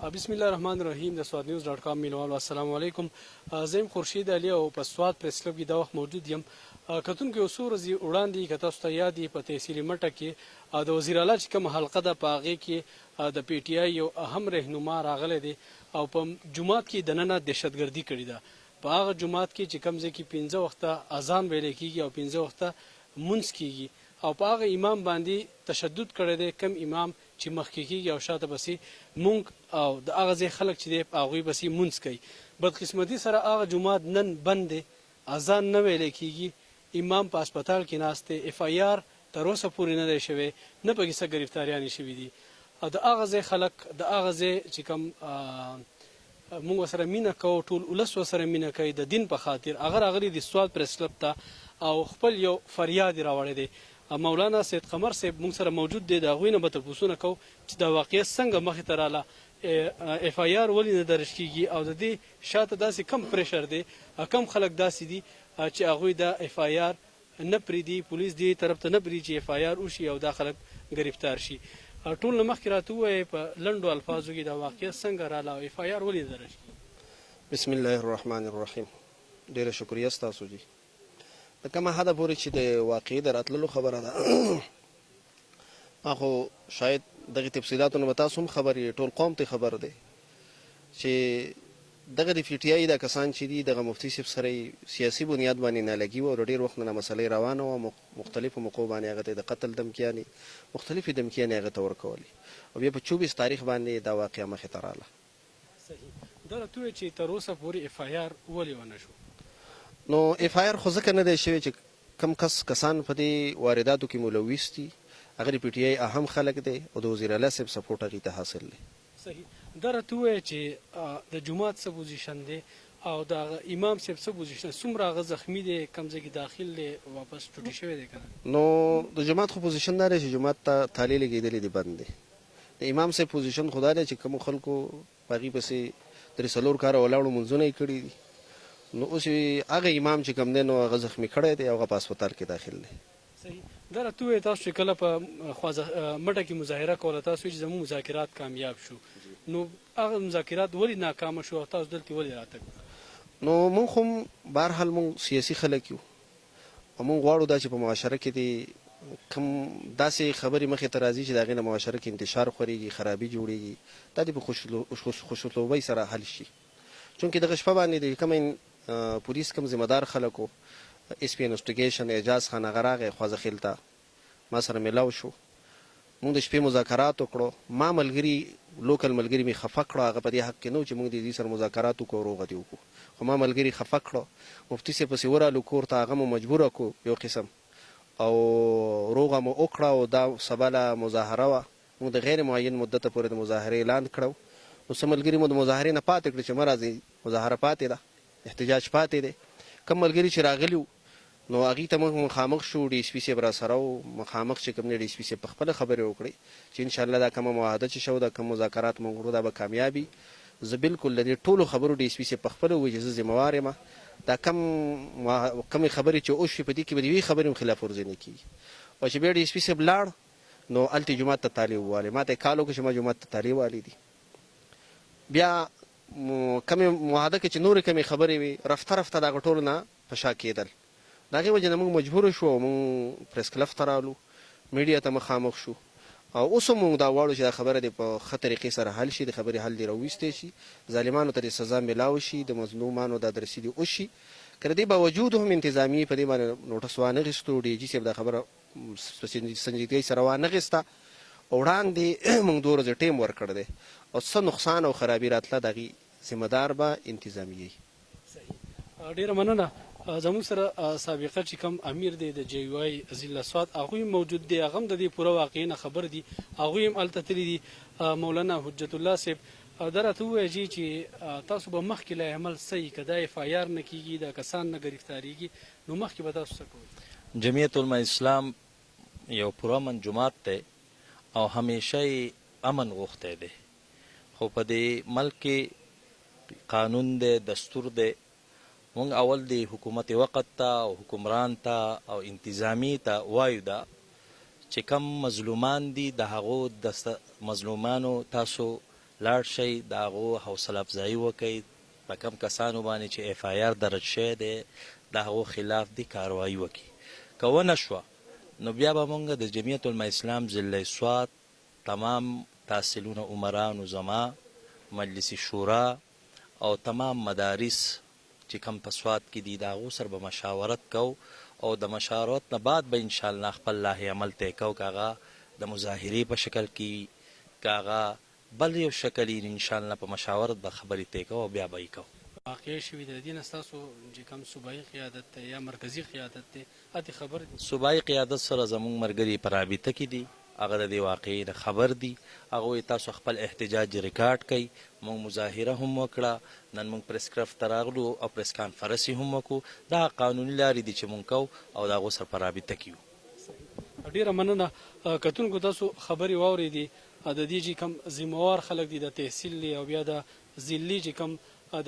بسم الله الرحمن الرحیم د سواد نیوز ډاټ کام مینوالو السلام علیکم. زه خورشید علي او په سواد پریس کلب کې دا وخت موجود یم. کتونکو یو څو ورځې وړاندې که تاسو ته یاد وي په تحصیلي مټه کې د وزیر اعلی چې کومه حلقه ده په هغې کې د پی ټي آی یو اهم رهنما راغلی دی او په جومات کې دننه دهشتګردي کړې ده. په هغه جومات کې چې کوم ځای کې 15 وخته اذان ویلی کېږي او 15 وخته مونځ کېږي او په هغه امام باندې تشدد کړی دی، کم امام چې مخکې کېږي او شاته پسې مونږ او د هغه ځای خلک چې دی په هغوی پسې مونځ کوي. بدقسمتي سره هغه جومات نن بند دی، اذان نه ویلی کېږي، امام په هسپتال کې ناست دی، اف آی آر تر اوسه پورې نه دی شوی، نه پکې څه ګرفتاریانې شوي دي. د هغه ځای خلک د هغه ځای چې کوم مونږ ورسره مینه کوو، ټول ولس ورسره مینه کوي د دین په خاطر، هغه راغلي د سواد پریس کلب ته او خپل یو فریاد یې راوړی دی. مولانا سید قمر صاحب مونږ سره موجود دی، د هغوی نه به تپوسونه کوو چې دا واقعیت څنګه مخې ته راله، اف آی آر ولې نه درج کېږي او د دې شاته داسې کم پریشر دی، کم خلک داسې دي چې هغوی د اف آی آر نه پرېږدي، پولیس دې طرف ته نه پرېږدي چې اف آی آر وشي او دا خلک ګرفتار شي. ټول نه مخکې راته ووایئ په لنډو الفاظو کې دا واقعیت څنګه راله او اف آی آر ولې درج کېږي. بسم الله الرحمن الرحیم. ډېره شکریه ستاسو جي. د کومه حده پورې چې د واقعي د راتللو خبره ده ما خو شاید دغه تفصیلاتو نه به تاسو هم خبر یې، ټول قوم ته خبر دی چې دغه د پی ټي آی دا کسان چې دي دغه مفتي صاحب سره سیاسي بنیاد باندې نالګي وه او ډېر وخت نه مسلې روانه وه، مختلفو موقعو باندې هغه ته د قتل دمکیانې مختلفې دمکیانې هغه ته ورکولې او بیا په 24 تاریخ باندې دا واقعه مخې ته راله. صحیح. دا راته ووایئ چې تر اوسه پورې اف آی آر ولې ونه شو؟ نو اف آی آر خو ځکه نه دی شوی چې کم کسان په دې وارداتو کې ملوث دي هغه د پی ټي آی اهم خلک دی او د وزیر اعلی صاحب سپورټ هغې ته حاصل دی. صحیح. دا راته ووایئ چې د جومات څه پوزیشن دی او د امام صاحب څه پوزیشن، څومره هغه زخمي دی، کم ځای کې داخل دی، واپس ټوټې شوی دی که نه؟ نو د جومات خو پوزیشن دا دی چې جومات ته تالې لګېدلې دي، بند دی. د امام صاحب پوزیشن خو دا دی چې کومو خلکو په هغې پسې 3-4 کاله ولاړو منځونه یې کړي دي، نو اوس هغه امام چې کوم دی نو هغه زخمي کړی دی او هغه په هسپتال کې داخل دی. صحیح. دا راته ووایئ تاسو چې کله په مټه کې مظاهره کوله تاسو چې زموږ مذاکرات کامیاب شو، نو هغه مذاکرات ولې ناکامه شو او تاسو دلته ولې راتګ؟ نو مونږ هم بهرحال مونږ سیاسي خلک یو او مونږ غواړو دا چې په معاشره کې دې کوم داسې خبرې مخې ته راځي چې د هغې نه معاشره کې انتشار خورېږي، خرابي جوړېږي، دا دې په خوشطلوبۍ سره حل شي. چونکې دغه شپه باندې د کوم پولیس کوم ذمه دار خلکو اس پی انوسټیګیشن اعجاز خان هغه راغی خوازخیل ته ما سره میلاو شو، مونږ د شپې مذاکرات وکړو. ما ملګري لوکل ملګري مې خفه کړو، هغه په دې حق کې نه و چې مونږ د دې سره مذاکرات وکړو او روغه دې وکړو، خو ما ملګري خفه کړو. مفتي صاحب پسې ورالو کور ته، هغه مو مجبوره کړو یو قسم او روغه مو وکړه او دا سبله مظاهره وه. مونږ د غیر معین مدته پورې د مظاهرې اعلان کړو. نو څه ملګري مو د مظاهرې نه پاتې کړي چې مه راځئ، مظاهره پاتې ده، احتجاج پاتې دی. کم ملګري چې راغلي وو نو هغې ته موږ مخامخ شو، ډي اس پي صاحب را سره و، مخامخ چې کوم دی ډي اس پي صاحب په خپله خبرې وکړې چې انشاءالله دا کومه معاهده چې شو، دا کوم مذاکرات موږ وکړو دا به کامیابي. زه بالکل د دې ټولو خبرو ډي اس پي صاحب په خپله ووایي چې زه ذمهوار یم، دا کمې خبرې چې وشوې په دې کې به د یوې خبرې هم خلاف ورزي نه کېږي. او چې بیا ډي اس پي صاحب لاړ نو هلته جومات ته تالې ووالې، ما ته یې کال وکړو چې ما جومات ته تالې والې دي. بیا کمې معاهده کې چې نورې کمې خبرې وي رفته رفته د هغه ټولو نه په شا کېدل. د هغې وجې نه موږ مجبوره شو او موږ پریس کلب ته رالو، میډیا ته مخامخ شو او اوس هم موږ دا غواړو چې دا خبره دې په ښه طریقې سره حل شي، د خبرې حل دې راویستی شي، ظالمانو ته دې سزا میلاو شي، د مظلومانو دا درسي دې وشي. که د دې باوجود هم انتظامیې په دې باندې نوټس وانخېستو، ډي جي صاحب دا خبره په سنجیدګۍ سره وانخېسته او وړاندې موږ 2 ورځې ټیم ورکړ دی او څه نقصان او خرابي راتله د هغې ذمه دار به انتظامیه. صحیح. ډېره مننه. زموږ سره سابقه چې کوم امیر دی د جی یو آی ضلع سوات، هغوی موجود دی، هغه هم د دې پوره واقعې نه خبر دي، هغوی هم هلته تللي دي. مولانا حجت الله صاحب دا راته ووایي چې تاسو به مخکې له عمل څه که دا اف آی آر نه کېږي، دا کسان نه ګرفتاریږي، نو مخکې به تاسو څه کوئ؟ جمعیت علما اسلام یو پرامن جماعت دی او همیشه یې امن غوښتی دی، خو په دې ملک کې قانون دی، دستور دی. مونږ اول د حکومت وقت ته او حکمران ته او انتظامی ته وایو دا چې کم مظلومان دي د هغو د مظلومانو تاسو لاړ شئ د هغو حوصله افزایي وکئ په کم کسانو باندې چې اف آی آر درج شوی دی د هغو خلاف دی کاروایي وکړي. که ونه شوه نو بیا به موږ د جمعیت علما اسلام ضلع سوات تمام تحصیلونه عمرانو زما مجلس شورا او تمام مدارس چې کم په سوات کې دي د هغو سره به مشاورت کو او د مشاورت نه بعد به انشاءالله خپل لاهې عمل طی کو که هغه د مظاهرې په شکل کې که هغه بل یو شکل یې انشاءالله په مشاورت به خبرې طی کو او بیا به یې کو. واقع شوي د دې نه ستاسو چې کوم صوبایي قیادت دی یا مرکزي قیادت دی اتې خبر دي؟ صوبایي قیادت سره زموږ ملګري په رابطه کې دي، هغه د دې واقعې نه خبر دي. هغوی تاسو خپل احتجاج ریکارډ کوئ. موږ مظاهره هم وکړه، نن موږ پریس کرف ته راغلو او پریس کانفرنس یې هم وکړو. دا قانوني لارې دي چې موږ کوو او د هغو سره په رابطه کې یو. ډیره مننه. کتونکو تاسو خبرې واورېدې د دې چې کوم ذمهوار خلک دي د تحصیل او بیا د ضلعي چې کوم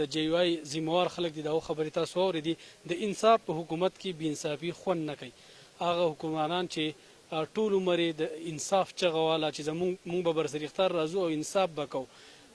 د جی واي ذمهوار خلک دي دا خبرې تاسو واورېدې. د انصاف په حکومت کې بې انصافي خوند نه کوي. هغه حکمرانان چې ټول عمر د انصاف چغه واله چې موږ به برسر اختیار راځو او انصاف به کوو،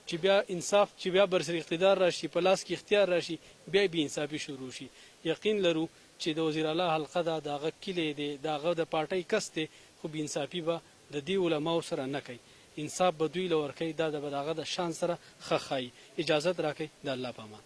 چې بیا انصاف چې بیا برسر اقتدار راشي په لاس کې اختیار راشي بیا بې انصافي شروع شي. یقین لرو چې د وزیر اعلی حلقه ده، د هغه کلی دی، د هغه د پارټۍ کس دی، خو بې انصافي به د دې علماو سره نه کوي. انصاف به دوی له ورکوي. دا د هغه د شان سره ښه ښایي. اجازت راکړئ. د الله په امان.